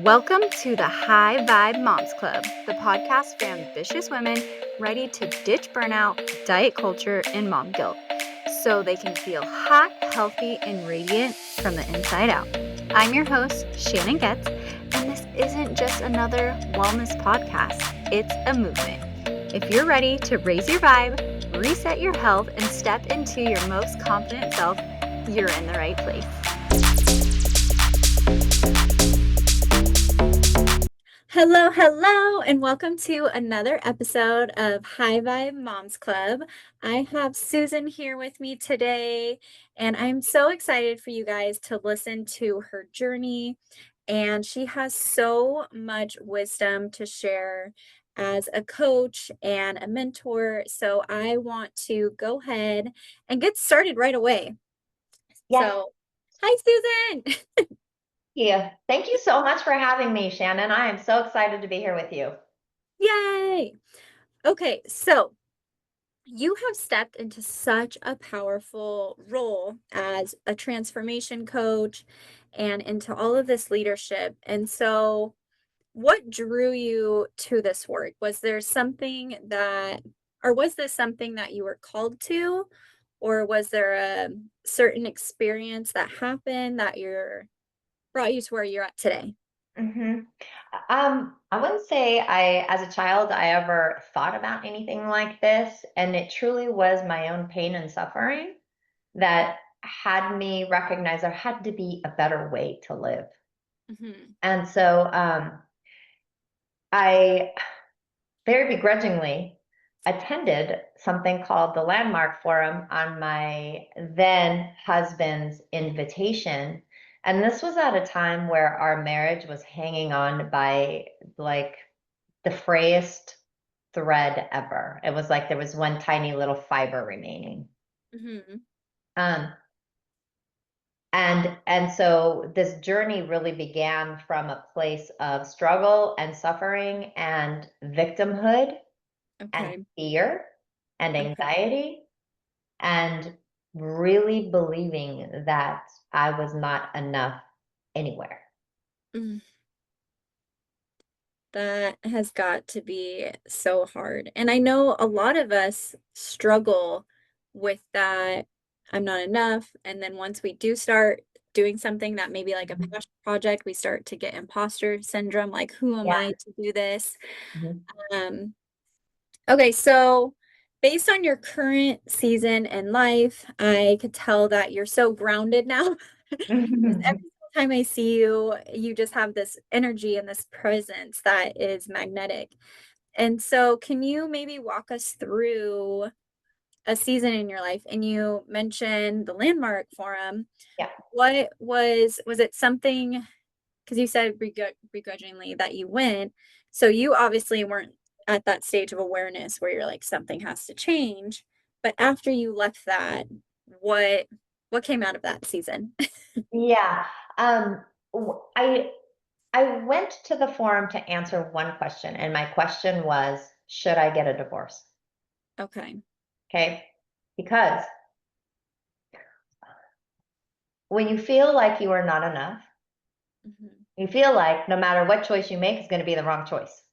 Welcome to the High Vibe Moms Club, the podcast for ambitious women ready to ditch burnout, diet culture, and mom guilt so they can feel hot, healthy, and radiant from the inside out. I'm your host, Shannon, and this isn't just another wellness podcast, it's a movement. If you're ready to raise your vibe, reset your health, and step into your most confident self, you're in the right place. Hello, and welcome to another episode of High Vibe Moms Club. I have Susan here with me today, and I'm so excited for you guys to listen to her journey. And she has so much wisdom to share as a coach and a mentor. So I want to go ahead and get started right away. Yes. So, hi, Susan. Yeah. Thank you so much for having me, Shannon. I am so excited to be here with you. Yay. Okay, so you have stepped into such a powerful role as a transformation coach and into all of this leadership. And so, what drew you to this work? Was there something that, or was this something that you were called to? Or was there a certain experience that happened that brought you to where you're at today? hmm I wouldn't say as a child, I ever thought about anything like this. And it truly was my own pain and suffering that had me recognize there had to be a better way to live. Hmm. And so I very begrudgingly attended something called the Landmark Forum on my then husband's invitation. And this was at a time where our marriage was hanging on by like the frayest thread ever. It was like there was one tiny little fiber remaining. Hmm. Um, and so this journey really began from a place of struggle and suffering and victimhood and Okay. fear and Okay. anxiety and really believing that I was not enough anywhere. Mm. That has got to be so hard. And I know a lot of us struggle with that. I'm not enough. And then once we do start doing something that maybe like a Mhm. passion project, we start to get imposter syndrome, like, who am Yeah. I to do this? Mhm. Um, okay, so based on your current season in life, I could tell that you're so grounded now. 'Cause every single time I see you, you just have this energy and this presence that is magnetic. And so, can you maybe walk us through a season in your life? And you mentioned the Landmark Forum. Yeah. What was it something, because you said begrudgingly that you went, so you obviously weren't at that stage of awareness where you're like, something has to change. But after you left that, what what came out of that season? Yeah. Um, w- I I went to the forum to answer one question, and my question was, should I get a divorce? Okay. Okay. Because when you feel like you are not enough, Mhm. you feel like no matter what choice you make is going to be the wrong choice.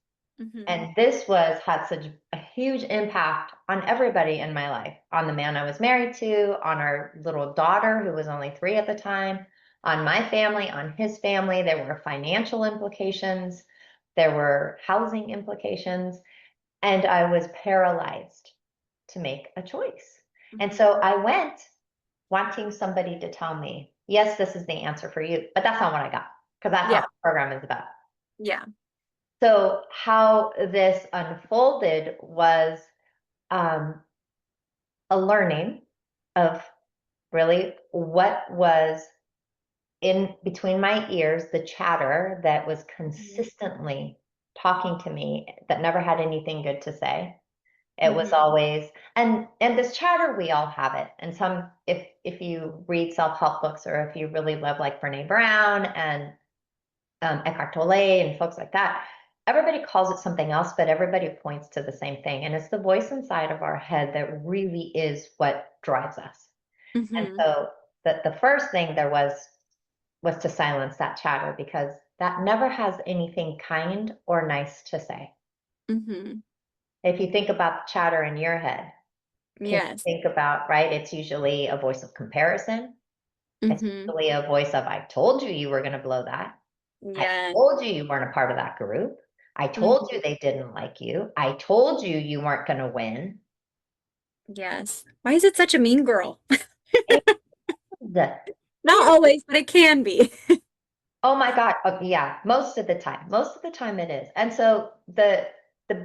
Mhm. And this had such a huge impact on everybody in my life, on the man I was married to, on our little daughter who was only 3 at the time, on my family, on his family. There were financial implications, there were housing implications, and I was paralyzed to make a choice. And Mhm. so I went wanting somebody to tell me, yes, this is the answer for you, but that's not what I got, because that's not Yeah. what the program is about. Yeah. So how this unfolded was um, a learning of really what was in between my ears, the chatter that was Mhm. consistently talking to me that never had anything good to say. It was Mhm. always, and this chatter, we all have it. And some, if you read self-help books, or if you really love like Brene Brown and Eckhart Tolle and folks like that, everybody calls it something else, but everybody points to the same thing. And it's the voice inside of our head that really is what drives us. And Mhm. so the first thing there was was to silence that chatter because that never has anything kind or nice to say. Mhm. If you think about the chatter in your head, can you Yes. think about, right? It's usually a voice of comparison. It's Mhm. usually a voice of, I told you you were going to blow that. I Yeah. told you you weren't a part of that group. I told Mhm. you they didn't like you. I told you you weren't going to win. Yes. Why is it such a mean girl? And, Not always, but it can be. oh my God. Yeah, most of the time. Most of the time it is. And so the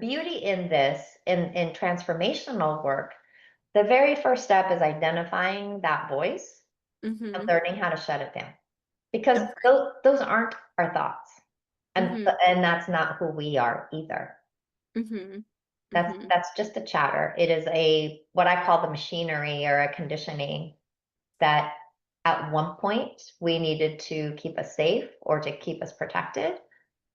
beauty in this, in transformational work, the very first step is identifying that voice and Mhm. learning how to shut it down. Because Okay. those aren't our thoughts. And Mhm. and that's not who we are either. Mhm. That's Mhm. that's just a chatter. It is a what I call the machinery or a conditioning that at one point we needed to keep us safe or to keep us protected.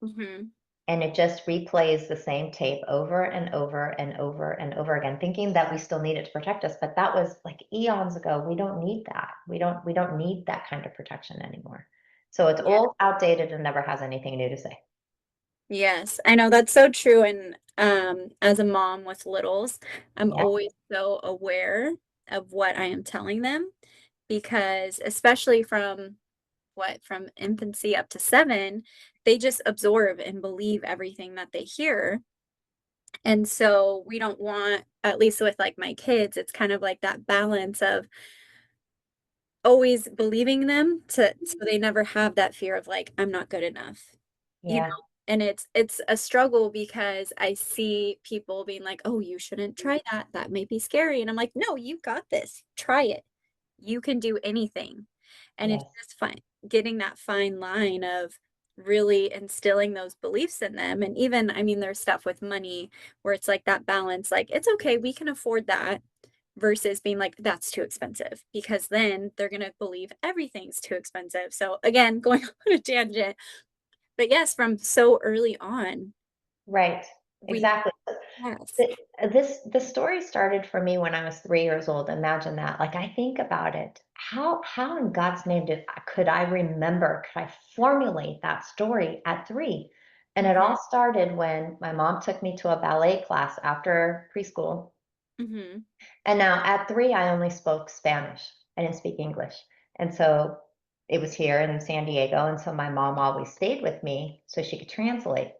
Mhm. And it just replays the same tape over and over and over and over again, thinking that we still need it to protect us. But that was like eons ago. We don't need that. We don't need that kind of protection anymore. So it's Yeah. old, outdated, and never has anything new to say. Yes, I know that's so true. And as a mom with littles, I'm Yeah. always so aware of what I am telling them because especially from infancy up to 7, they just absorb and believe everything that they hear. And so we don't want, at least with like my kids, it's kind of like that balance of always believing them to so they never have that fear of like, I'm not good enough, you know? Yeah. And it's a struggle because I see people being like, "Oh, you shouldn't try that. That may be scary." And I'm like, "No, you got this. Try it. You can do anything." And it's Yes. just fine getting that fine line of really instilling those beliefs in them. And even, I mean, there's stuff with money where it's like that balance, like, it's okay, we can afford that versus being like, that's too expensive, because then they're going to believe everything's too expensive. So, again, going on a tangent, but yes, from so early on, Right. we, Exactly. yes. The the story started for me when I was 3 years old. Imagine that. Like, I think about it. How in God's name could I remember, could I formulate that story at 3? And it Hmm. all started when my mom took me to a ballet class after preschool. Hmm. And now at 3, I only spoke Spanish. I didn't speak English. And so it was here in San Diego, and so my mom always stayed with me so she could translate.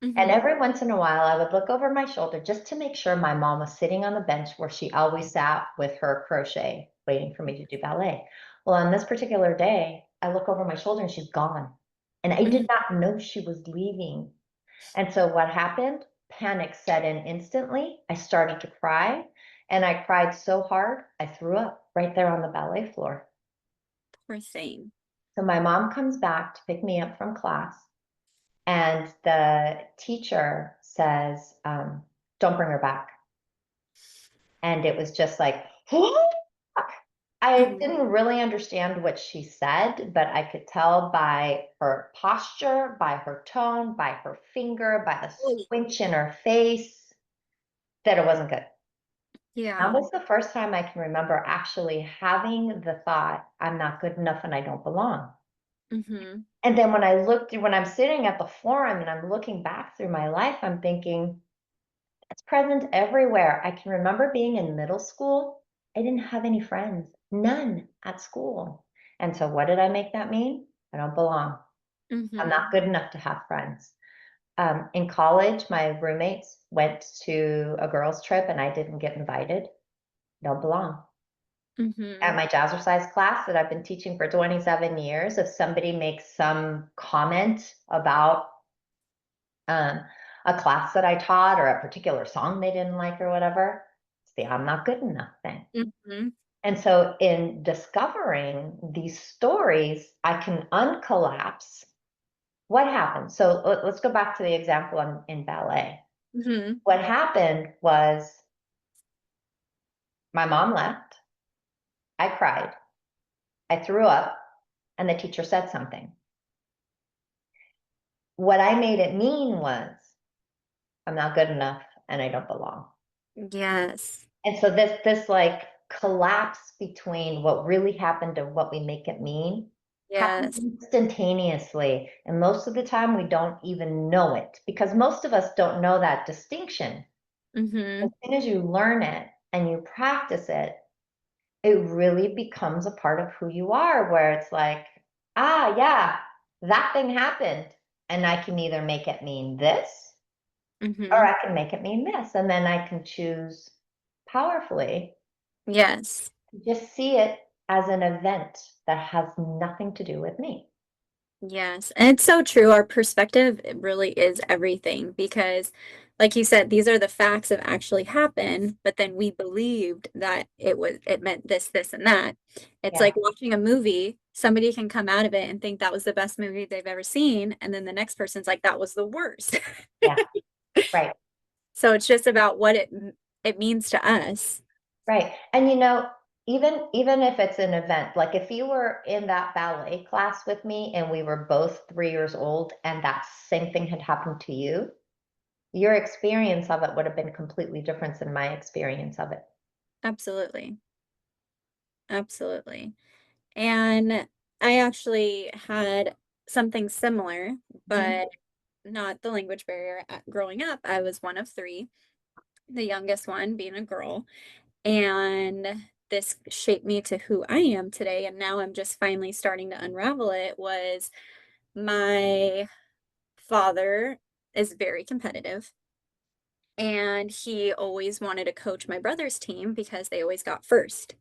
And Hmm. every once in a while, I would look over my shoulder just to make sure my mom was sitting on the bench where she always sat with her crochet, waiting for me to do ballet. Well, on this particular day, I look over my shoulder and she's gone. And I did Hmm. not know she was leaving. And so what happened? Panic set in instantly. I started to cry, and I cried so hard, I threw up right there on the ballet floor. Poor thing. So my mom comes back to pick me up from class. And the teacher says, don't bring her back. And it was just like, I Hmm. didn't really understand what she said, but I could tell by her posture, by her tone, by her finger, by the squinch in her face that it wasn't good. That Yeah. was the first time I can remember actually having the thought, I'm not good enough and I don't belong. Hmm. And then when I'm sitting at the forum and I'm looking back through my life, I'm thinking, it's present everywhere. I can remember being in middle school. I didn't have any friends, none at school. And so what did I make that mean? I don't belong. I'm Hmm. not good enough to have friends. In college, my roommates went to a girls' trip and I didn't get invited. Don't belong. At Hmm. my jazzercise class that I've been teaching for 27 years, if somebody makes some comment about um, a class that I taught or a particular song they didn't like or whatever, it's the I'm not good enough thing. Hmm. And so in discovering these stories, I can uncollapse what happened. So let's go back to the example in ballet. Hmm. What happened was my mom left, I cried, I threw up, and the teacher said something. What I made it mean was I'm not good enough and I don't belong. Yes. And so this like collapse between what really happened and what we make it mean happens Yes. instantaneously. And most of the time, we don't even know it because most of us don't know that distinction. As Mhm. soon as you learn it and you practice it, it really becomes a part of who you are, where it's like, ah, yeah, that thing happened. And I can either make it mean this or Mhm. I can make it mean this. And then I can choose powerfully Yes. to just see it as an event that has nothing to do with me. Yes. And it's so true. Our perspective it really is everything because, like you said, these are the facts that actually happened, but then we believed that it meant this, this, and that. It's Yeah, like watching a movie, somebody can come out of it and think that was the best movie they've ever seen, and then the next person's like, that was the worst. yeah, right. So it's just about what it means to us. Right. And even if it's an event, like if you were in that ballet class with me and we were both 3 years old and that same thing had happened to you, your experience of it would have been completely different than my experience of it. Absolutely. Absolutely. And I actually had something similar, Mhm. but not the language barrier. Growing up, I was one of three, the youngest one being a girl. And this shaped me to who I am today. And now I'm just finally starting to unravel it. Was my father is very competitive. And he always wanted to coach my brother's team because they always got first.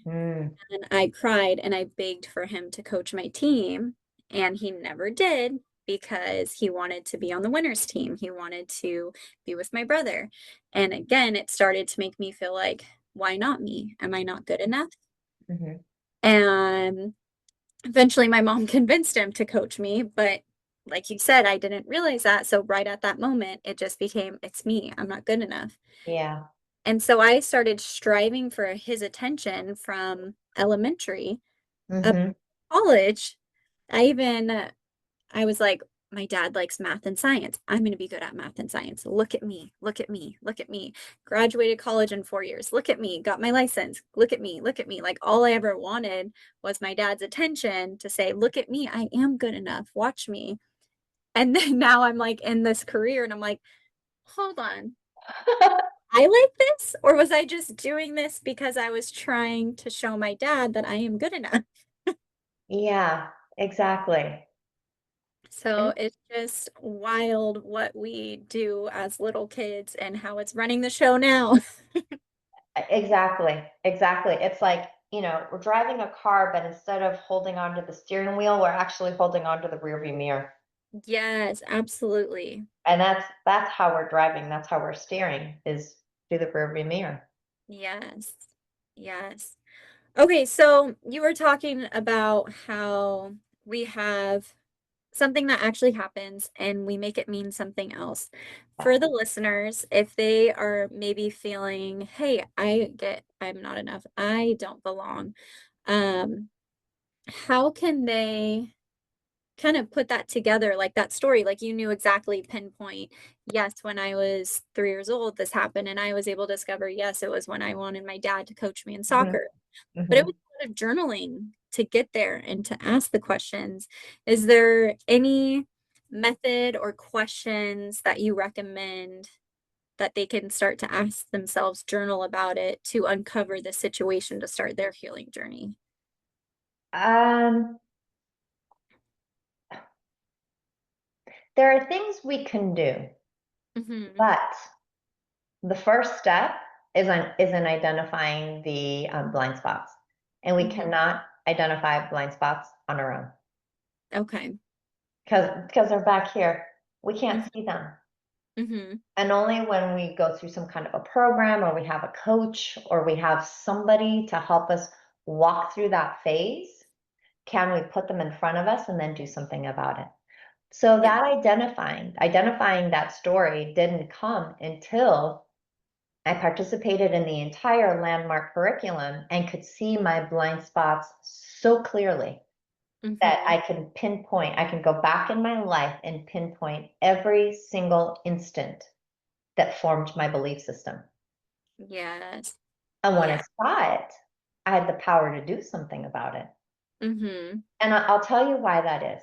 Mm, And I cried and I begged for him to coach my team, and he never did because he wanted to be on the winners team. He wanted to be with my brother. And again, it started to make me feel like, why not me? Am I not good enough? mhm. And eventually my mom convinced him to coach me, but like you said, I didn't realize that. So right at that moment, it just became, it's me. I'm not good enough. Yeah. And so I started striving for his attention from elementary up Hmm. college. I even I was like, my dad likes math and science. I'm going to be good at math and science. Look at me. Look at me. Look at me. Graduated college in 4 years. Look at me. Got my license. Look at me. Look at me. Like all I ever wanted was my dad's attention to say, look at me. I am good enough. Watch me. And then now I'm like in this career and I'm like, hold on. I like this? Or was I just doing this because I was trying to show my dad that I am good enough? Yeah, exactly. So And it's just wild what we do as little kids and how it's running the show now. exactly, exactly. It's like, we're driving a car, but instead of holding onto the steering wheel, we're actually holding onto the rearview mirror. Yes, absolutely. And that's how we're driving. That's how we're steering is through the rearview mirror. Yes. Yes. Okay, so you were talking about how we have something that actually happens and we make it mean something else. Yeah. For the listeners, if they are maybe feeling, hey, I'm not enough, I don't belong, um, how can they kind of put that together like that story like you knew exactly pinpoint yes when I was 3 years old this happened and I was able to discover yes it was when I wanted my dad to coach me in Hmm. soccer but it was Hmm. a lot of journaling to get there and to ask the questions. Is there any method or questions that you recommend that they can start to ask themselves journal about it to uncover the situation to start their healing journey? Um, there are things we can do, Hmm. but the first step is in identifying the blind spots, and we Hmm. cannot identify blind spots on our own Okay. because they're back here. We can't see them. Hmm. And only when we go through some kind of a program or we have a coach or we have somebody to help us walk through that phase can we put them in front of us and then do something about it. So Yeah. that identifying that story didn't come until I participated in the entire landmark curriculum and could see my blind spots so clearly that Hmm. I can pinpoint, I can go back in my life and pinpoint every single instant that formed my belief system. Yes. And when I Yeah. saw it, I had the power to do something about it. Mm-hmm. And I'll tell you why that is.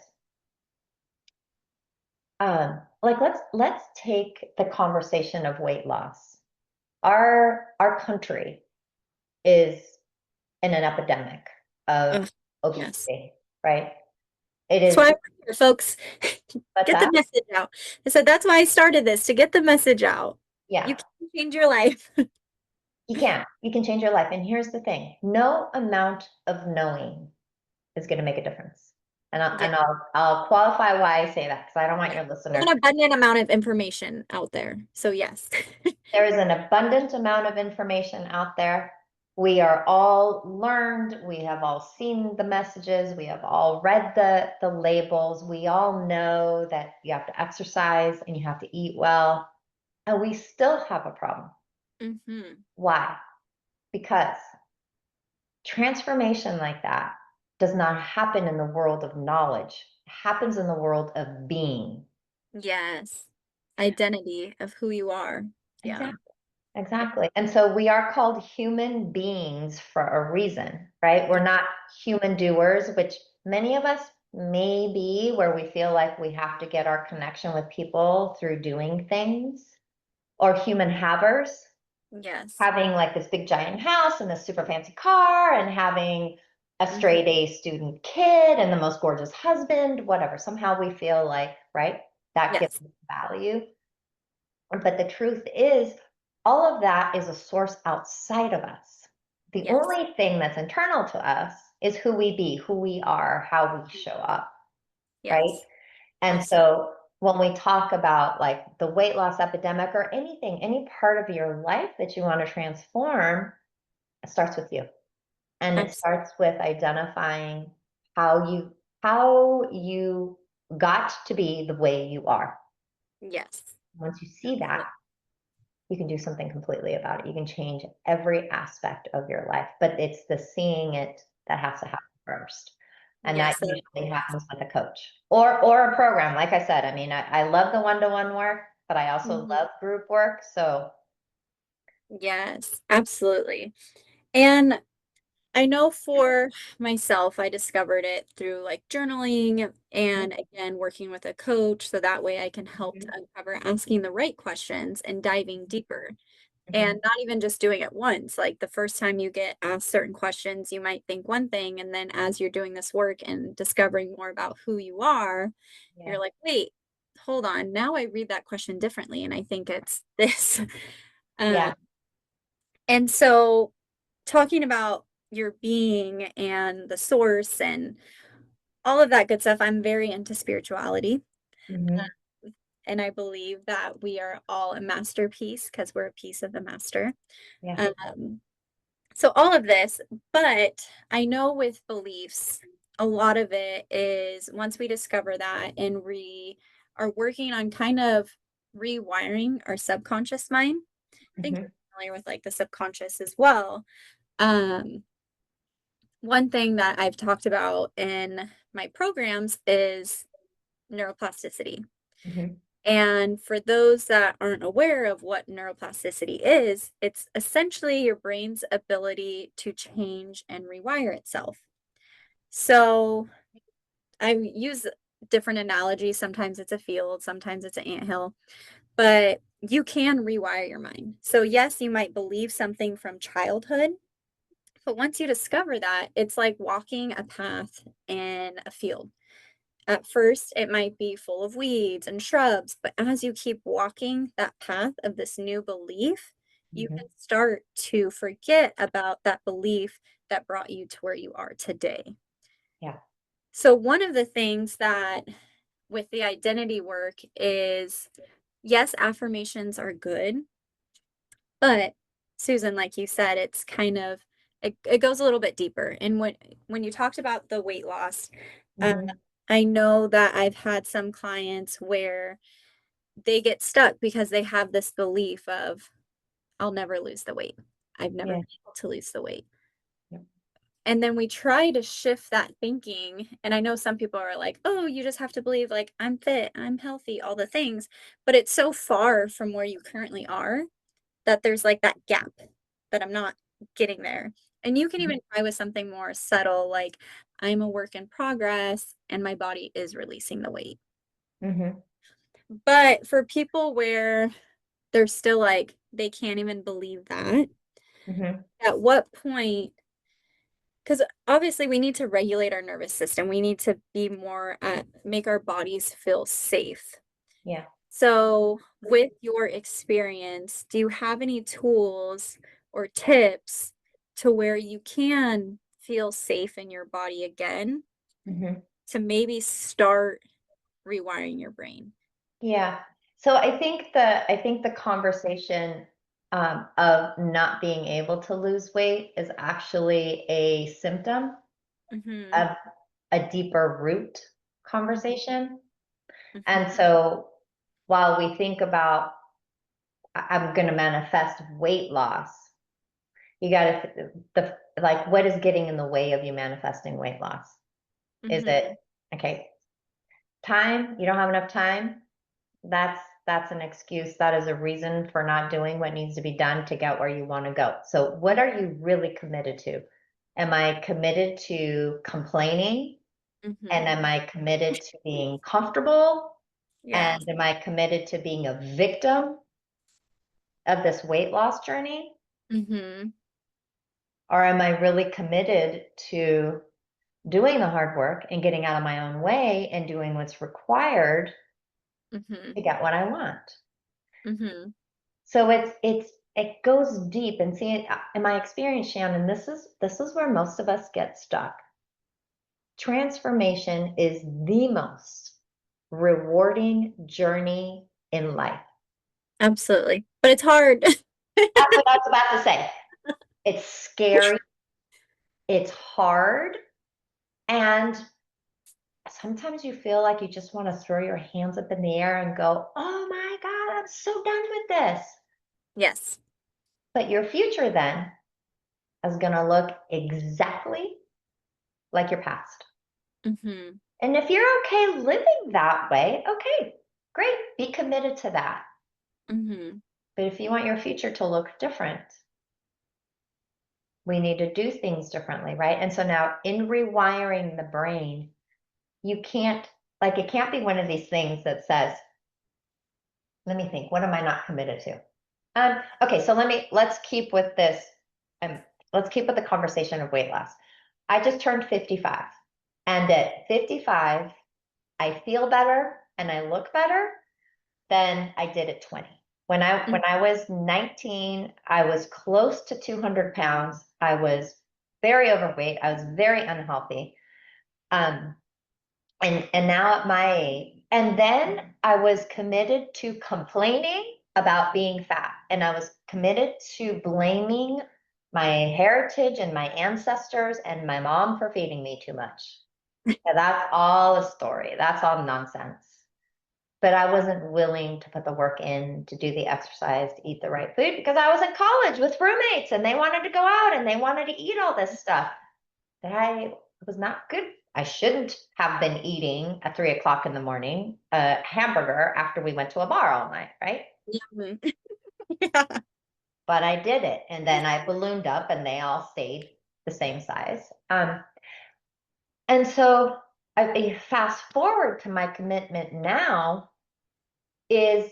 Like let's take the conversation of weight loss. Our country is in an epidemic of Oh, yes. obesity, right? It That's why is, I'm here, folks. what's Get the that? message out. I said that's why I started this, to get the message out. You Yeah, can change your life. you can. You can change your life. And here's the thing, no amount of knowing is going to make a difference. Yeah. I'll qualify why I say that because I don't want your There's listeners. an abundant amount of information out there. So yes. There is an abundant amount of information out there. We are all learned. We have all seen the messages. We have all read the labels. We all know that you have to exercise and you have to eat well. And we still have a problem. Mm-hmm. Why? Because transformation like that does not happen in the world of knowledge. It happens in the world of being. Yes. Identity of who you are. Yeah. Exactly. Exactly. And so we are called human beings for a reason, right? We're not human doers, which many of us may be, where we feel like we have to get our connection with people through doing things, or human havers, Yes. having like this big giant house and this super fancy car and having a Mm-hmm. straight A student kid and the most gorgeous husband, whatever. Somehow we feel like, right, that gives Yes. us value. But the truth is, all of that is a source outside of us. The Yes. only thing that's internal to us is who we be, who we are, how we show up, right? Yes. And Absolutely. so when we talk about like the weight loss epidemic or anything, any part of your life that you want to transform, it starts with you. And it Absolutely. starts with identifying how you got to be the way you are. Yes. Once you see that, you can do something completely about it. You can change every aspect of your life, but it's the seeing it that has to happen first. And that Yes. usually happens with a coach or a program. Like I said, I mean, I love the one-to-one work, but I also Mhm. love group work. So Yes. Absolutely. And I know for myself, I discovered it through like journaling mhm, and again, working with a coach. So that way I can help to mhm, uncover asking the right questions and diving deeper. mhm, And not even just doing it once. Like the first time you get asked certain questions, you might think one thing. And then as you're doing this work and discovering more about who you are, yeah. you're like, wait, hold on. Now I read that question differently. And I think it's this. Um, Yeah. and so talking about your being and the source and all of that good stuff, I'm very into spirituality. Mhm, And I believe that we are all a masterpiece because we're a piece of the master. yeah. Um, so all of this, but I know with beliefs, a lot of it is once we discover that and we are working on kind of rewiring our subconscious mind. I think Mhm, you're familiar with like the subconscious as well. Um, One thing that I've talked about in my programs is neuroplasticity. mhm, And for those that aren't aware of what neuroplasticity is, it's essentially your brain's ability to change and rewire itself. So I use different analogies. Sometimes it's a field, sometimes it's an anthill, but you can rewire your mind. So, yes, you might believe something from childhood, but once you discover that, it's like walking a path in a field. At first, it might be full of weeds and shrubs, but as you keep walking that path of this new belief, you mhm. can start to forget about that belief that brought you to where you are today. Yeah. So, one of the things that with the identity work is yes, affirmations are good, but Susan, like you said, it's kind of it goes a little bit deeper. And when you talked about the weight loss, uh, Mhm, I know that I've had some clients where they get stuck because they have this belief of I'll never lose the weight. I've never yeah. been able to lose the weight. Yeah. And then we try to shift that thinking. And I know some people are like, oh, you just have to believe like I'm fit, I'm healthy, all the things. But it's so far from where you currently are that there's like that gap that I'm not getting there. And you can Mhm, even try with something more subtle, like I'm a work in progress and my body is releasing the weight. Mhm. But for people where they're still like, they can't even believe that, Mhm. at what point, because obviously we need to regulate our nervous system. We need to be more, make our bodies feel safe. Yeah. So, with your experience, do you have any tools or tips to where you can feel safe in your body again Mhm. to maybe start rewiring your brain? Yeah. So I think the conversation of not being able to lose weight is actually a symptom Mhm. of a deeper root Mhm. conversation. And Mhm. so while we think about I'm going to manifest weight loss, you got to the like what is getting in the way of you manifesting weight loss? Is it Mhm. okay, time? You don't have enough time? That's an excuse. That is a reason for not doing what needs to be done to get where you want to go. So what are you really committed to? Am I committed to complaining? And Mhm. am I committed to being comfortable? Yes. And am I committed to being a victim of this weight loss journey? Mhm. Or am I really committed to doing the hard work and getting out of my own way and doing what's required Mhm. to get what I want? Mhm. So it goes deep and see in my experience, Shannon, this is where most of us get stuck. Transformation is the most rewarding journey in life. Absolutely. But it's hard. That's what I was about to say. It's scary, it's hard, and sometimes you feel like you just want to throw your hands up in the air and go, "Oh my God, I'm so done with this." Yes. But your future then is going to look exactly like your past. Mhm. And if you're okay living that way, okay, great, be committed to that. Mhm. But if you want your future to look different, we need to do things differently, right? And so now in rewiring the brain, you can't, like, it can't be one of these things that says, let me think, what am I not committed to? Okay, so let's keep with this, um, let's keep with the conversation of weight loss. I just turned 55. And at 55, I feel better and I look better than I did at 20. When Mm. I was 19, I was close to 200 pounds. I was very overweight. I was very unhealthy. Um, and now at my age, and then I was committed to complaining about being fat, and I was committed to blaming my heritage and my ancestors and my mom for feeding me too much. Yeah, that's all a story. That's all nonsense. But I wasn't willing to put the work in to do the exercise, to eat the right food because I was in college with roommates and they wanted to go out and they wanted to eat all this stuff that I was not good. I shouldn't have been eating at 3 o'clock in the morning a hamburger after we went to a bar all night, right? Mhm. Yeah. But I did it. And then I ballooned up and they all stayed the same size. And so I fast forward to my commitment now is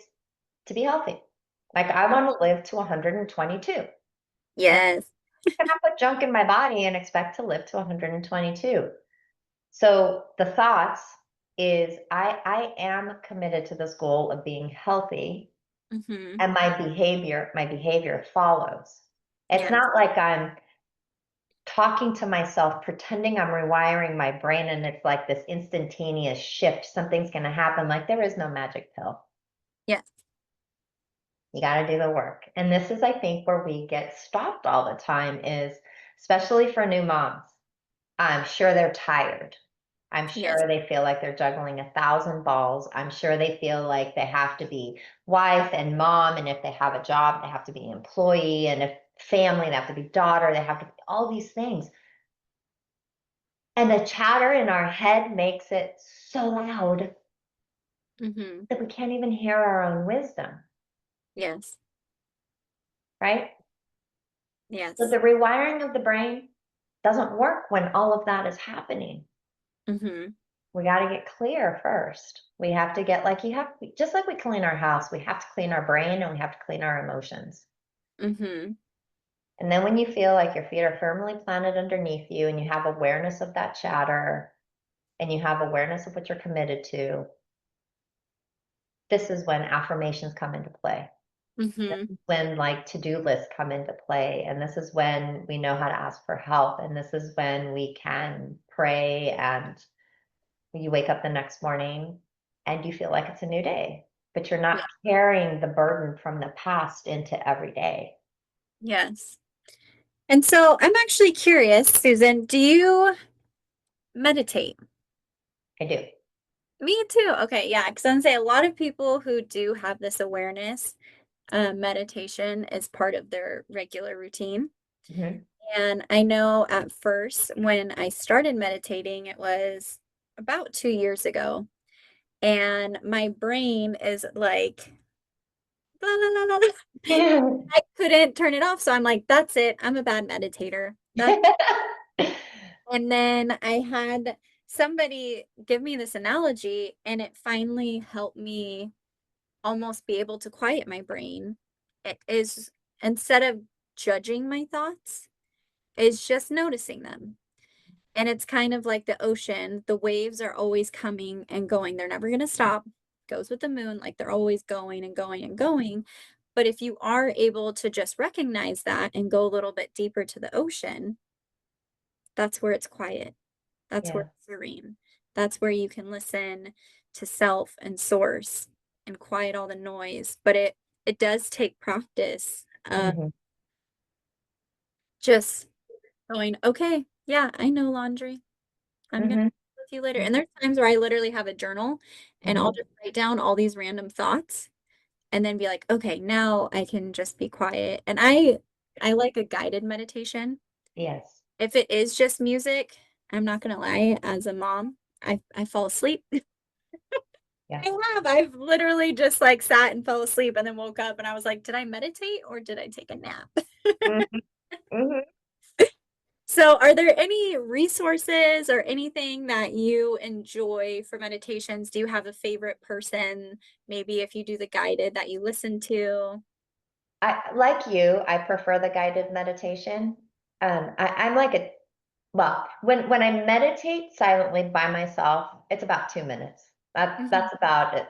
to be healthy. Like I want to live to 122. And Yes. I cannot put junk in my body and expect to live to 122. So the thoughts is I am committed to this goal of being healthy Mhm. and my behavior follows. It's Yes. not like I'm talking to myself, pretending I'm rewiring my brain and it's like this instantaneous shift. Something's going to happen. Like there is no magic pill. Yes. You got to do the work. And this is, I think, where we get stopped all the time is especially for new moms. I'm sure they're tired. I'm Yes. sure they feel like they're juggling 1,000 balls. I'm sure they feel like they have to be wife and mom. And if they have a job, they have to be employee. And if family, they have to be daughter. They have to be all these things. And the chatter in our head makes it so loud Mhm. that we can't even hear our own wisdom, Yes. right? So Yes. the rewiring of the brain, doesn't work when all of that is happening. Mhm. We got to get clear first. We have to get like, just like we clean our house, we have to clean our brain and we have to clean our emotions. Mhm. And then when you feel like your feet are firmly planted underneath you and you have awareness of that chatter and you have awareness of what you're committed to, this is when affirmations come into play. This Mhm. is when like to-do lists come into play. And this is when we know how to ask for help. And this is when we can pray and you wake up the next morning and you feel like it's a new day, but you're not Yeah. carrying the burden from the past into every day. Yes. And so I'm actually curious, Susan, do you meditate? I do. Me too. Okay, yeah, because I'm say a lot of people who do have this awareness, meditation is part of their regular routine. Mhm. And I know at first when I started meditating, it was about 2 years ago, and my brain is like, la la la la. La. I couldn't turn it off, so I'm like, that's it. I'm a bad meditator. That's And then I had somebody give me this analogy, and it finally helped me almost be able to quiet my brain. It is instead of judging my thoughts, is just noticing them. And it's kind of like the ocean. The waves are always coming and going. They're never going to stop. Goes with the moon, like they're always going and going and going. But if you are able to just recognize that and go a little bit deeper to the ocean, that's where it's quiet. That's where Yeah. it's serene. That's where you can listen to self and source and quiet all the noise. But it does take practice of Mhm. just going, okay, yeah, I know laundry. I'm gonna Mhm. with you later. And there's times where I literally have a journal and I'll Mhm. just write down all these random thoughts and then be like, okay, now I can just be quiet. And I like a guided meditation. Yes. If it is just music, I'm not gonna lie, as a mom, I fall asleep. Yeah. I have. I've literally just like sat and fell asleep and then woke up and I was like, did I meditate or did I take a nap? Mhm. Mhm. So, are there any resources or anything that you enjoy for meditations? Do you have a favorite person? Maybe if you do the guided that you listen to? Like you, I prefer the guided meditation. I'm like a well, when I meditate silently by myself, it's about 2 minutes. Mhm. That's about it,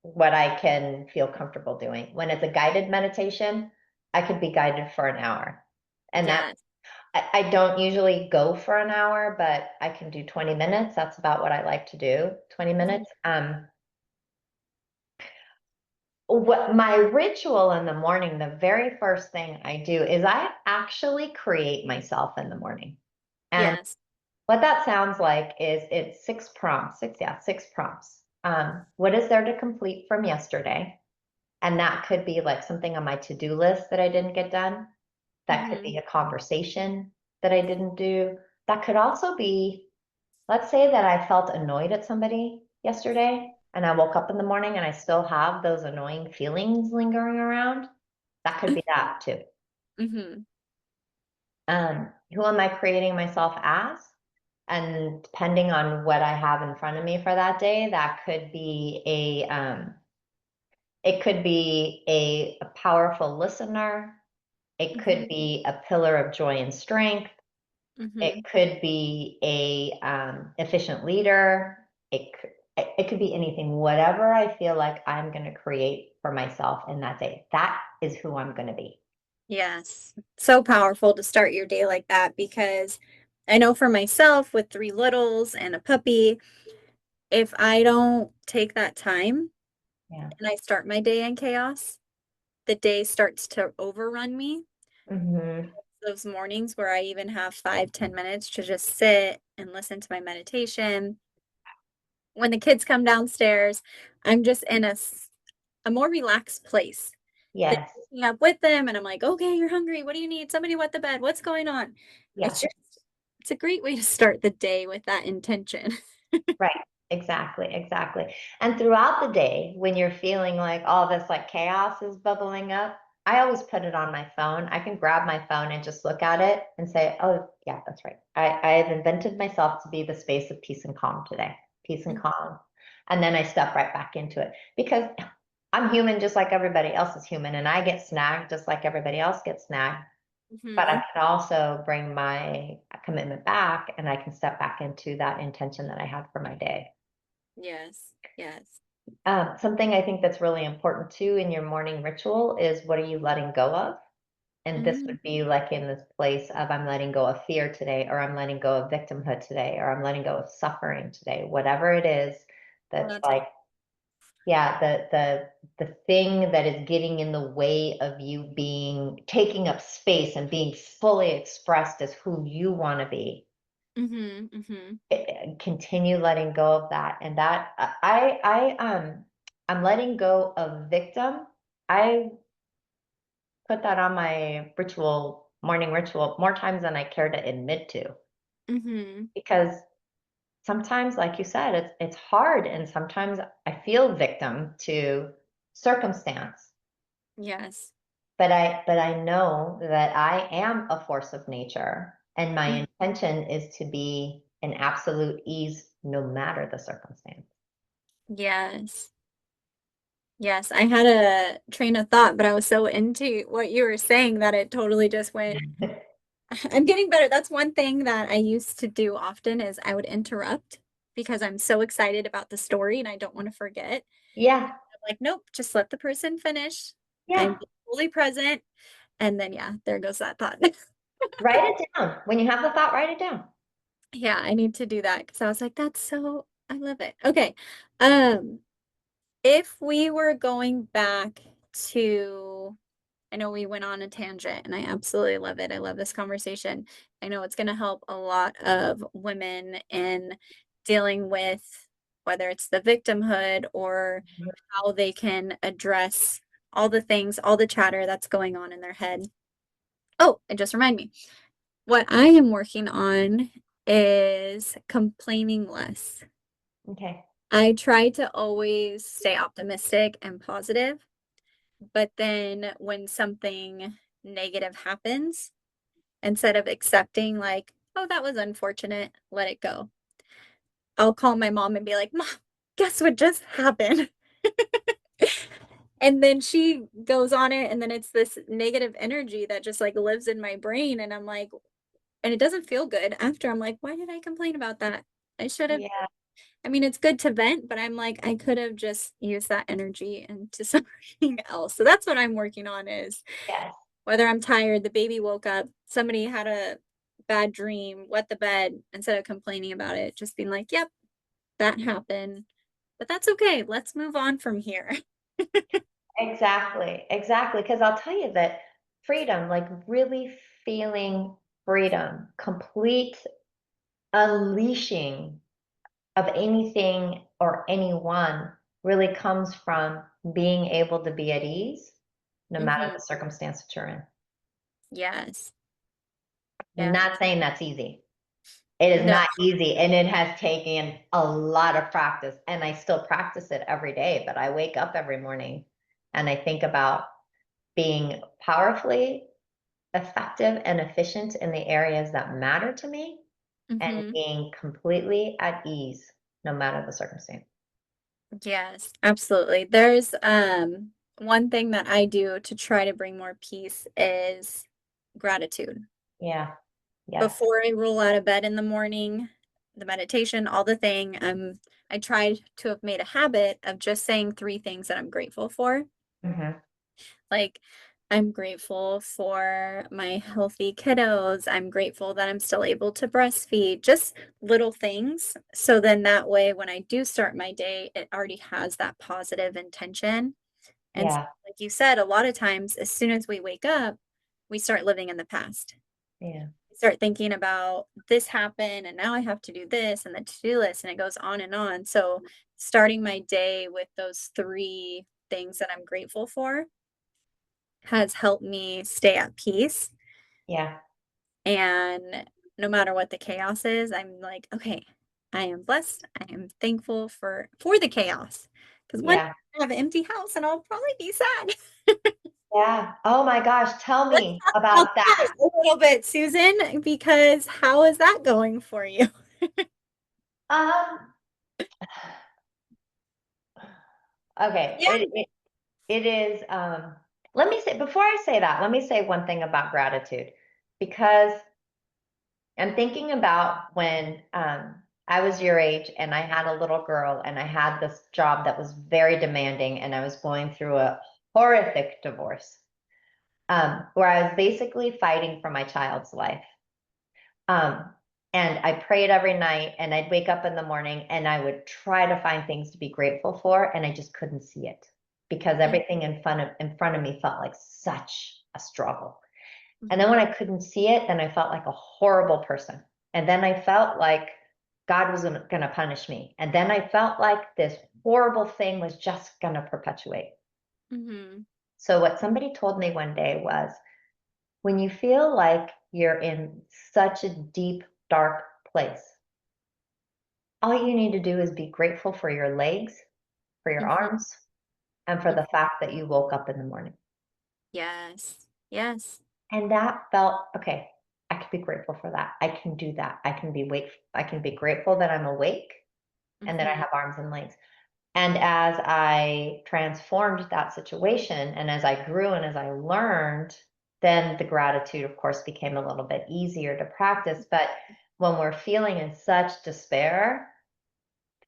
what I can feel comfortable doing. When it's a guided meditation, I could be guided for an hour. And that Yes. I don't usually go for an hour, but I can do 20 minutes. That's about what I like to do, 20 Mhm. minutes. What my ritual in the morning, the very first thing I do is I actually create myself in the morning. And Yes. what that sounds like is it's six prompts, six prompts. What is there to complete from yesterday? And that could be like something on my to-do list that I didn't get done. That could Mhm. be a conversation that I didn't do. That could also be, let's say that I felt annoyed at somebody yesterday and I woke up in the morning and I still have those annoying feelings lingering around. That could be that too. Mhm. Who am I creating myself as? And depending on what I have in front of me for that day, that could be it could be a powerful listener. It could Mhm. be a pillar of joy and strength. It Mhm. could be a efficient leader. It could be anything, whatever I feel like I'm going to create for myself in that day. That is who I'm going to be. Yes. So powerful to start your day like that because I know for myself with three littles and a puppy, if I don't take that time Yeah. and I start my day in chaos, the day starts to overrun me. Hmm. Those mornings where I even have 5, 10 minutes to just sit and listen to my meditation. When the kids come downstairs, I'm just in a more relaxed place than Yes. waking up with them. And I'm like, okay, you're hungry. What do you need? Somebody wet the bed. What's going on? Yeah. It's just, it's a great way to start the day with that intention. Right. Exactly. Exactly. And throughout the day, when you're feeling like all this like chaos is bubbling up, I always put it on my phone. I can grab my phone and just look at it and say, oh, yeah, that's right. I have invented myself to be the space of peace and calm today, peace and calm. And then I step right back into it because I'm human just like everybody else is human. And I get snagged just like everybody else gets snagged. But I Mhm. can also bring my commitment back and I can step back into that intention that I had for my day. Yes. Yes. Something I think that's really important too in your morning ritual is what are you letting go of? And this Mm. would be like in this place of I'm letting go of fear today, or I'm letting go of victimhood today, or I'm letting go of suffering today, whatever it is Oh, that's that's good. like, yeah, the thing that is getting in the way of you being taking up space and being fully expressed as who you want to be. Mhm. Mhm. Continue letting go of that. And that I'm letting go of victim. I put that on my morning ritual more times than I care to admit to. Mhm. Because sometimes, like you said, it's hard and sometimes I feel victim to circumstance. Yes. But I know that I am a force of nature and my Mm. intention is to be in absolute ease no matter the circumstance. Yes. Yes. I had a train of thought, but I was so into what you were saying that it totally just went. I'm getting better. That's one thing that I used to do often is I would interrupt because I'm so excited about the story and I don't want to forget. Yeah, I'm like, nope, just let the person finish. I'm yeah. fully present. And then, yeah, there goes that thought. Write it down. When you have the thought, write it down. Yeah, I need to do that because I was like, that's so, I love it. Okay. Um, if we were going back to, I know we went on a tangent and I absolutely love it. I love this conversation. I know it's going to help a lot of women in dealing with whether it's the victimhood or how they can address all the things, all the chatter that's going on in their head. Oh, and just remind me, what I am working on is complaining less. Okay. I try to always stay optimistic and positive, but then when something negative happens, instead of accepting, like, oh, that was unfortunate, let it go. I'll call my mom and be like, Mom, guess what just happened? And then she goes on it, and then it's this negative energy that just like lives in my brain. And I'm like, and it doesn't feel good after. I'm like, why did I complain about that? I should have. Yeah. I mean, it's good to vent, but I'm like, I could have just used that energy into something else. So that's what I'm working on is Yes. whether I'm tired, the baby woke up, somebody had a bad dream, wet the bed, instead of complaining about it, just being like, yep, that happened. But that's okay. Let's move on from here. Exactly. Exactly. Because I'll tell you that freedom, like really feeling freedom, complete unleashing of anything or anyone really comes from being able to be at ease no matter Hmm. the circumstance that you're in. Yes. I'm Yes. not saying that's easy. It is No. not easy and it has taken a lot of practice and I still practice it every day, but I wake up every morning and I think about being powerfully effective and efficient in the areas that matter to me and Hmm. being completely at ease no matter the circumstance. Yes, absolutely. There's one thing that I do to try to bring more peace is gratitude. Yeah. Yes. Before I roll out of bed in the morning, the meditation, all the thing, I tried to have made a habit of just saying three things that I'm grateful for. Hmm. Like, I'm grateful for my healthy kiddos. I'm grateful that I'm still able to breastfeed, just little things. So then that way, when I do start my day, it already has that positive intention. And Yeah. like you said, a lot of times, as soon as we wake up, we start living in the past. Yeah. We start thinking about this happened and now I have to do this and the to-do list, and it goes on and on. So starting my day with those three things that I'm grateful for has helped me stay at peace. Yeah. And no matter what the chaos is, I'm like, okay, I am blessed. I am thankful for the chaos. Because one day Yeah. I have an empty house and I'll probably be sad. Yeah. Oh my gosh, tell Let's me talk about about that. that a little bit, Susan, because how is that going for you? Um, okay. Yeah. It is, let me say, before I say that, let me say one thing about gratitude, because I'm thinking about when I was your age and I had a little girl and I had this job that was very demanding and I was going through a horrific divorce, where I was basically fighting for my child's life. Um, and I prayed every night and I'd wake up in the morning and I would try to find things to be grateful for, and I just couldn't see it because everything in front of me felt like such a struggle. And then when Mhm. I couldn't see it, then I felt like a horrible person. And then I felt like God was going to punish me. And then I felt like this horrible thing was just going to perpetuate. Mhm. So what somebody told me one day was, when you feel like you're in such a deep, dark place, all you need to do is be grateful for your legs, for your Mhm. arms, and for Mhm. the fact that you woke up in the morning. Yes. Yes. And that felt okay. I can be grateful for that. I can do that. I can be grateful that I'm awake and that I Mhm. have arms and legs. And as I transformed that situation and as I grew and as I learned, then the gratitude, of course, became a little bit easier to practice. But when we're feeling in such despair,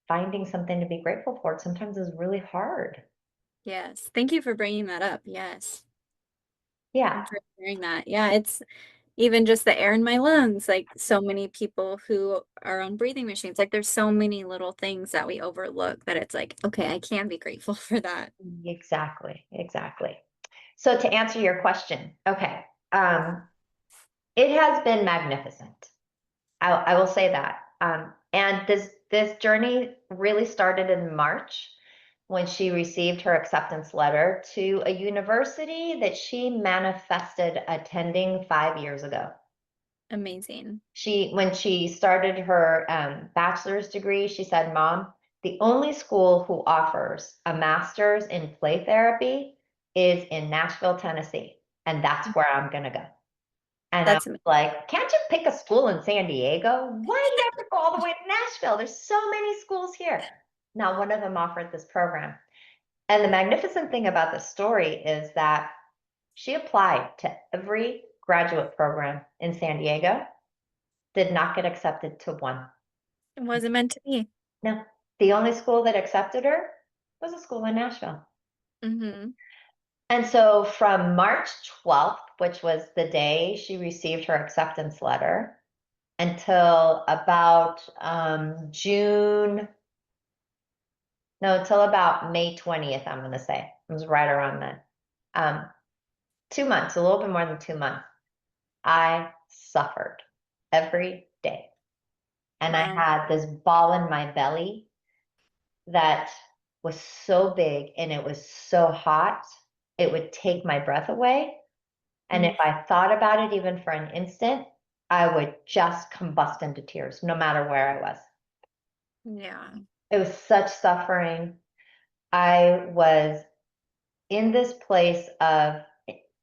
finding something to be grateful for sometimes is really hard. Yes. Thank you for bringing that up. Yes. Yeah. And for sharing that. Yeah, it's even just the air in my lungs, like so many people who are on breathing machines, like there's so many little things that we overlook that it's like, okay, I can be grateful for that. Exactly. Exactly. So to answer your question, okay, it has been magnificent. I will say that. And this journey really started in March when she received her acceptance letter to a university that she manifested attending 5 years ago. Amazing. When she started her bachelor's degree, she said, "Mom, the only school who offers a master's in play therapy is in Nashville, Tennessee, and that's where I'm gonna go." And I was That's amazing. like, "Can't you pick a school in San Diego? Why do you have to go all the way to Nashville? There's so many schools here." Now, one of them offered this program. And the magnificent thing about the story is that she applied to every graduate program in San Diego, did not get accepted to one. It wasn't meant to be. No, the only school that accepted her was a school in Nashville. Hmm. And so from March 12th, which was the day she received her acceptance letter, until about June, no, until about May 20th, I'm going to say. It was right around then. 2 months, a little bit more than 2 months. I suffered every day. And I Wow. had this ball in my belly that was so big and it was so hot, it would take my breath away. And if Mm. I thought about it even for an instant, I would just combust into tears, no matter where I was. Yeah. It was such suffering. I was in this place of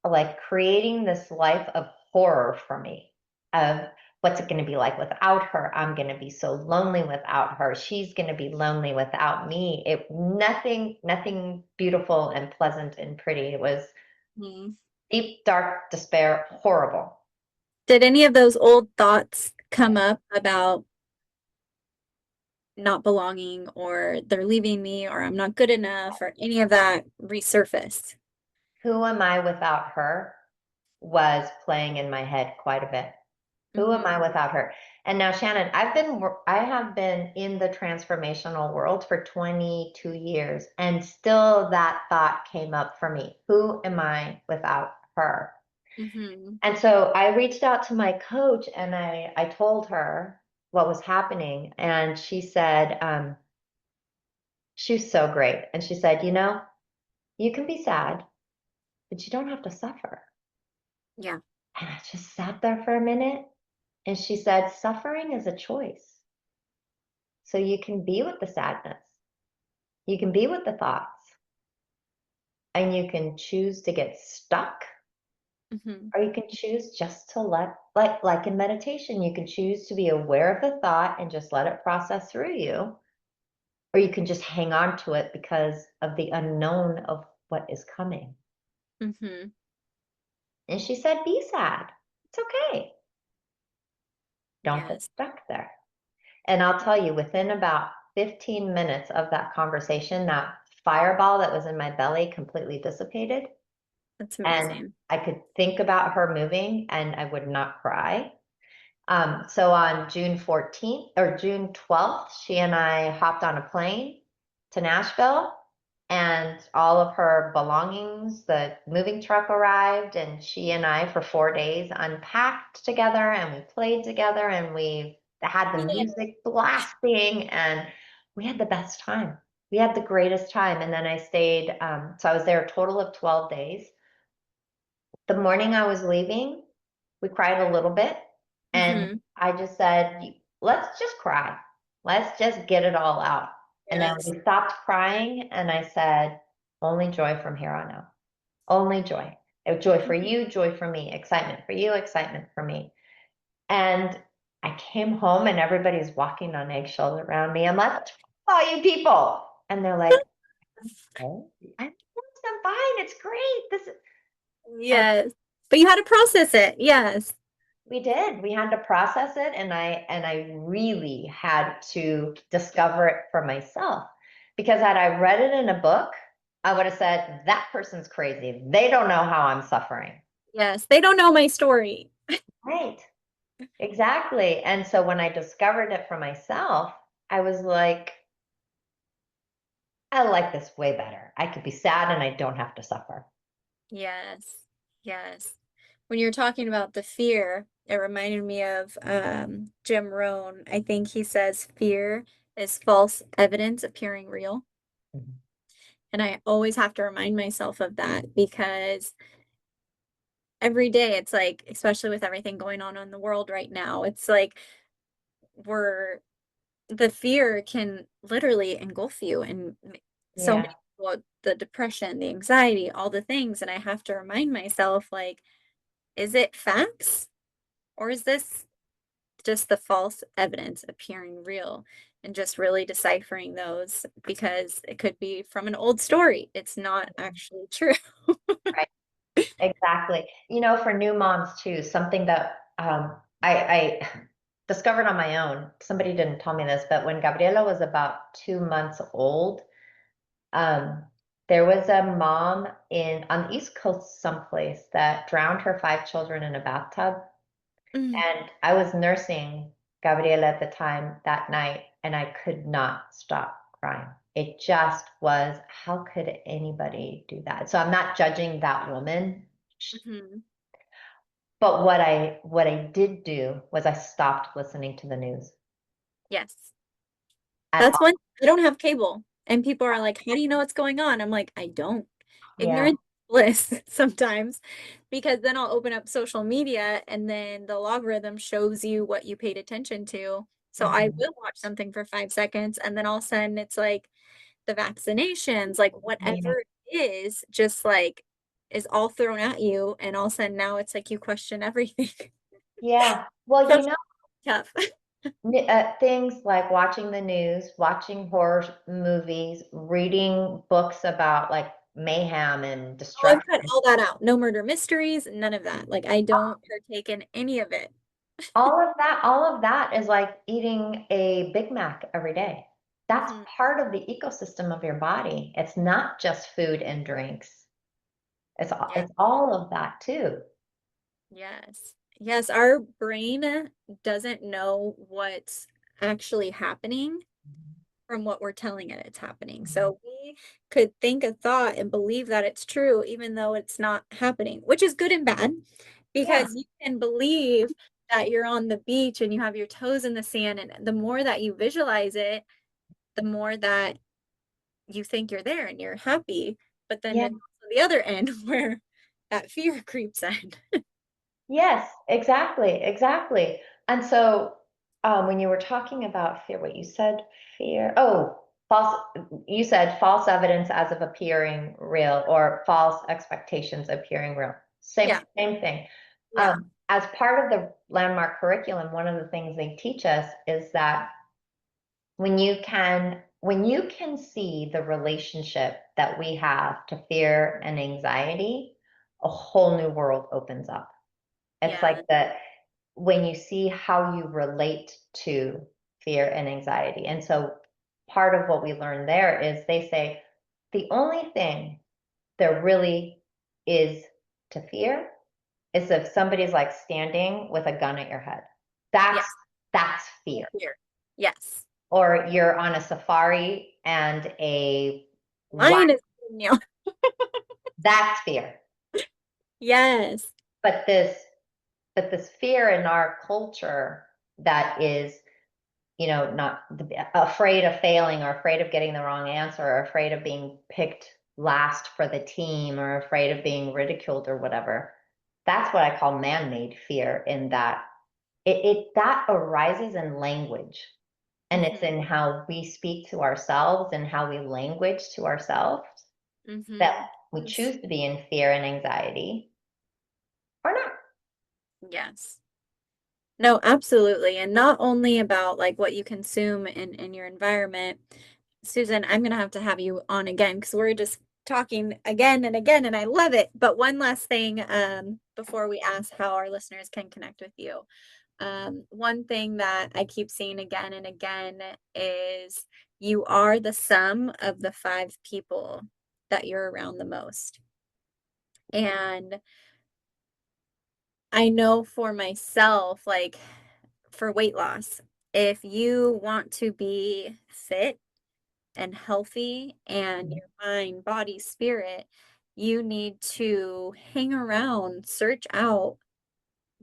like creating this life of horror for me, of what's it going to be like without her. I'm going to be so lonely without her. She's going to be lonely without me. It nothing beautiful and pleasant and pretty. It was Mhm. deep dark despair, horrible. Did any of those old thoughts come up about not belonging or they're leaving me or I'm not good enough or any of that resurface? Who am I without her was playing in my head quite a bit. Who am I Hmm. without her? And now, Shannon, I have been in the transformational world for 22 years, and still that thought came up for me. Who am I without her? Hmm. And so I reached out to my coach and I told her what was happening. And she said, she was so great. And she said, you can be sad, but you don't have to suffer. Yeah. And I just sat there for a minute. And she said, suffering is a choice. So you can be with the sadness. You can be with the thoughts and you can choose to get stuck, Hmm. or you can choose just to let, like in meditation, you can choose to be aware of the thought and just let it process through you, or you can just hang on to it because of the unknown of what is coming. Hmm. And she said, be sad. It's okay. Don't get Yes. stuck there. And I'll tell you, within about 15 minutes of that conversation, that fireball that was in my belly completely dissipated. That's And amazing. I could think about her moving and I would not cry. So on June 14th or June 12th, she and I hopped on a plane to Nashville, and all of her belongings, the moving truck arrived, and she and I for 4 days unpacked together, and we played together, and we had the music blasting, and we had the best time. We had the greatest time. And then I stayed, so I was there a total of 12 days. The morning I was leaving, we cried a little bit, and Hmm. I just said, let's just cry. Let's just get it all out. And then Yes. we stopped crying, and I said, only joy from here on out. Only joy. Joy for you, joy for me, excitement for you, excitement for me. And I came home and everybody's walking on eggshells around me. I'm like, what's wrong with all you people? And they're like, oh, I'm fine. It's great. And Yes. But you had to process it. Yes. we did. We had to process it, and I really had to discover it for myself. Because had I read it in a book, I would have said, that person's crazy. They don't know how I'm suffering. Yes. They don't know my story. Right. Exactly. And so when I discovered it for myself, I was like, I like this way better. I could be sad and I don't have to suffer. Yes. Yes. When you're talking about the fear, it reminded me of Jim Rohn. I think he says fear is false evidence appearing real. Mhm. And I always have to remind myself of that because every day it's like, especially with everything going on in the world right now, it's like we're the fear can literally engulf you and so Yeah. many people, the depression, the anxiety, all the things. And I have to remind myself, like, is it facts or is this just the false evidence appearing real? And just really deciphering those because it could be from an old story. It's not actually true. Right. Exactly. For new moms too, something that I discovered on my own. Somebody didn't tell me this, but when Gabriela was about 2 months old, um, there was a mom in on the East Coast someplace that drowned her 5 children in a bathtub. Mm, And I was nursing Gabriela at the time that night, and I could not stop crying. It just was, how could anybody do that? So I'm not judging that woman. mhm. But what I did do was I stopped listening to the news Yes. at That's all. one. I don't have cable. And people are like, how do you know what's going on? I'm like, I don't. Yeah. Ignorance is bliss sometimes because then I'll open up social media and then the logarithm shows you what you paid attention to. So I Mhm. will watch something for 5 seconds and then all of a sudden it's like the vaccinations, like Yeah. whatever it is, just like is all thrown at you. And all of a sudden now it's like you question everything. Yeah. Well, Social tough. things like watching the news, watching horror movies, reading books about like mayhem and Oh, I've destruction. cut all that out. No murder mysteries, none of that. Like I don't partake in any of it. All of that is like eating a Big Mac every day. That's Mhm. part of the ecosystem of your body. It's not just food and drinks. It's all, Yeah. it's all of that too. Yes. Yes, our brain doesn't know what's actually happening from what we're telling it it's happening. Mhm. So we could think a thought and believe that it's true, even though it's not happening, which is good and bad Yeah. because you can believe that you're on the beach and you have your toes in the sand. And the more that you visualize it, the more that you think you're there and you're happy. But then Yeah. it's the other end where that fear creeps in. Yes, exactly, exactly. And so when you were talking about fear, what you said, fear. Oh. false, you said false evidence as of appearing real or false expectations appearing real. Same, Yeah. same thing. Yeah. As part of the landmark curriculum, one of the things they teach us is that when you can see the relationship that we have to fear and anxiety, a whole new world opens up. It's Yeah. like that when you see how you relate to fear and anxiety. And so part of what we learn there is they say the only thing there really is to fear is if somebody's like standing with a gun at your head. That's Yes. that's fear. Here. Yes. Or you're on a safari and a wild, Mine is you. that's fear. Yes. But this fear in our culture that is, not afraid of failing or afraid of getting the wrong answer or afraid of being picked last for the team or afraid of being ridiculed or whatever. That's what I call man-made fear, in that that arises in language, and it's Hmm. in how we speak to ourselves and how we language to ourselves Hmm. that we Yes. choose to be in fear and anxiety or not. Yes. No, absolutely. And not only about like what you consume in your environment. Susan, I'm gonna have to have you on again because we're just talking again, and I love it. But one last thing, before we ask how our listeners can connect with you. One thing that I keep seeing again and again is you are the sum of the five people that you're around the most. And I know for myself, like for weight loss, if you want to be fit and healthy and Mhm. your mind, body, spirit, you need to hang around, search out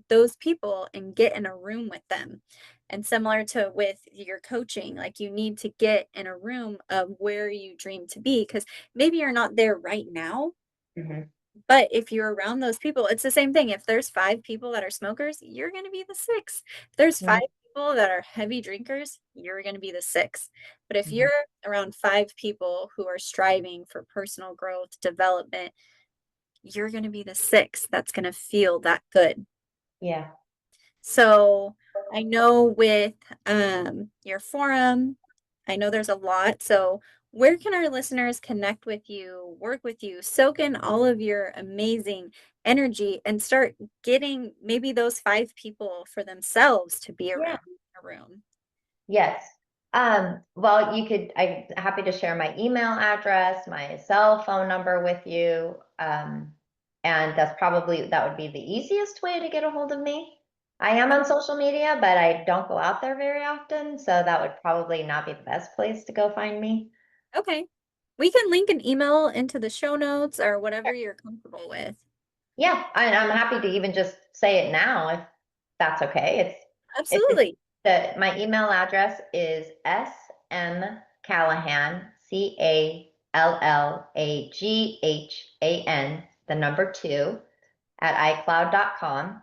those people and get in a room with them. And similar to with your coaching, like you need to get in a room of where you dream to be because maybe you're not there right now, Mhm. but if you're around those people, it's the same thing. If there's five people that are smokers, you're going to be the sixth. If there's five Mhm. people that are heavy drinkers, you're going to be the sixth. But if Mhm. you're around five people who are striving for personal growth, development, you're going to be the sixth that's going to feel that good. Yeah. So I know with your forum, I know there's a lot. So where can our listeners connect with you, work with you, soak in all of your amazing energy and start getting maybe those five people for themselves to be Yeah. around in a room? Yes. Well, I'm happy to share my email address, my cell phone number with you. And that would be the easiest way to get a hold of me. I am on social media, but I don't go out there very often, so that would probably not be the best place to go find me. Okay. We can link an email into the show notes or whatever you're comfortable with. Yeah, and I'm happy to even just say it now if that's okay. It's Absolutely. my email address is smcallaghan, CALLAGHAN, the number two, at iCloud.com.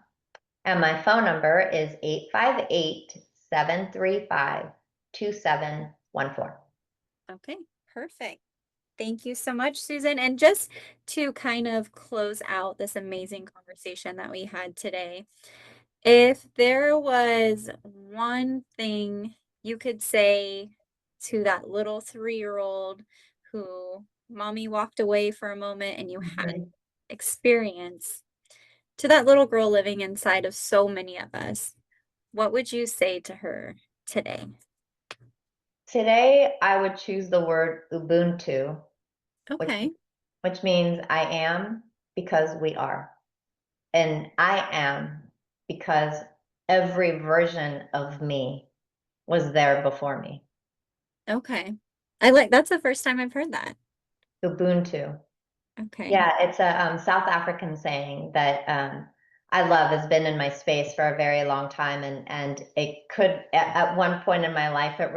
And my phone number is 858-735-2714. Okay. Perfect. Thank you so much, Susan. And just to kind of close out this amazing conversation that we had today, if there was one thing you could say to that little 3-year-old who mommy walked away for a moment and you had Mhm. experience, to that little girl living inside of so many of us, what would you say to her today? Today, I would choose the word Ubuntu, which Okay. which means I am because we are. And I am because every version of me was there before me. Okay. I like that's the first time I've heard that. Ubuntu. Okay. Yeah, it's a South African saying that I love, has been in my space for a very long time, and it could at one point in my life it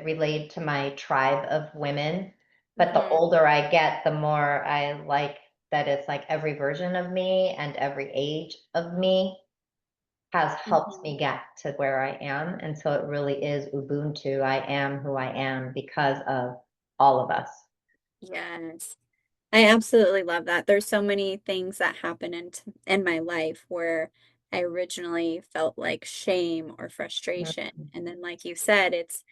relayed to my tribe of women. But the Mhm. older I get, the more I like that it's like every version of me and every age of me. has helped me Mhm. get to where I am. And so it really is Ubuntu. I am who I am because of all of us. Yes. I absolutely love that. There's so many things that happen in my life where I originally felt like shame or frustration. And then like you said, it's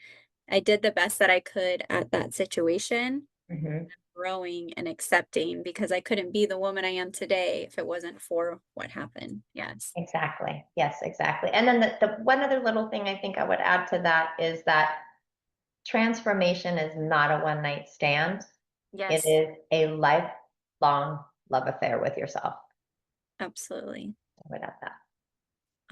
I did the best that I could at that situation, Mhm. growing and accepting because I couldn't be the woman I am today if it wasn't for what happened. Yes. Exactly. Yes, exactly. And then the one other little thing I think I would add to that is that transformation is not a one night stand. It Yes, is a lifelong love affair with yourself. absolutely. I would add that.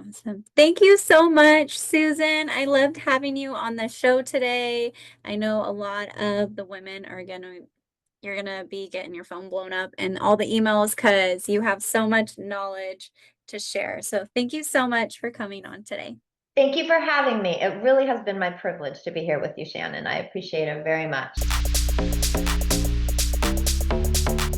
Awesome. Thank you so much, Susan. I loved having you on the show today. I know a lot of the women are you're gonna be getting your phone blown up and all the emails because you have so much knowledge to share. So thank you so much for coming on today. Thank you for having me. It really has been my privilege to be here with you, Shannon. I appreciate it very much.